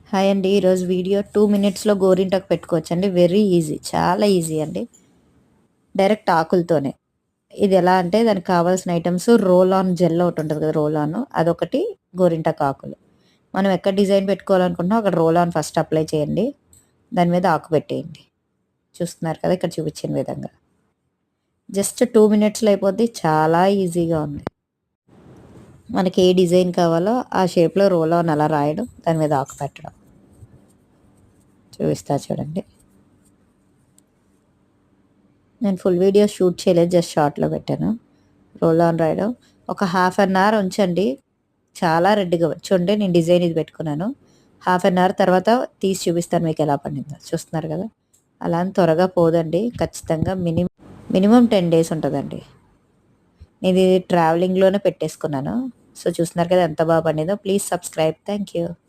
Hi అండి. ఈరోజు video 2 మినిట్స్‌లో గోరింటాకు పెట్టుకోవచ్చండి. Very easy. చాలా ఈజీ అండి. డైరెక్ట్ ఆకులతోనే. ఇది ఎలా అంటే దానికి కావాల్సిన ఐటెమ్స్ రోల్ ఆన్ జెల్ ఒకటుంటది కదా! రోల్ ఆన్ అదొకటి, గోరింటాకు ఆకులు. మనం ఎక్కడ డిజైన్ పెట్టుకోవాలనుకుంటున్నామో అక్కడ రోల్ ఆన్ ఫస్ట్ అప్లై చేయండి. దాని మీద ఆకు పెట్టేయండి. చూస్తున్నారు కదా! ఇక్కడ చూపించిన విధంగా. జస్ట్ 2 మినిట్స్‌లో అయిపోద్ది. చాలా ఈజీగా ఉంది. మనకి ఏ డిజైన్ కావాలో ఆ షేప్‌లో రోల్ ఆన్ అలా రాయడం, దాని మీద ఆకు పెట్టడం. చూపిస్తా చూడండి. నేను ఫుల్ వీడియో షూట్ చేయలేదు. జస్ట్ షార్ట్‌లో పెట్టాను. రోల్ ఆన్ రాయడం. ఒక హాఫ్ అన్ అవర్ ఉంచండి. చాలా రెడ్‌గా చూడండి నేను డిజైన్ ఇది పెట్టుకున్నాను. హాఫ్ అన్ అవర్ తర్వాత తీసి చూపిస్తాను మీకు ఎలా పండిందో. చూస్తున్నారు కదా! అలా అని త్వరగా పోదండి. ఖచ్చితంగా మినిమమ్ 10 డేస్ ఉంటదండి. ఇది ట్రావెలింగ్‌లోనే పెట్టేసుకున్నాను. సో, చూస్తున్నారు కదా ఎంత బాగా పండిందో. Please subscribe. Thank you.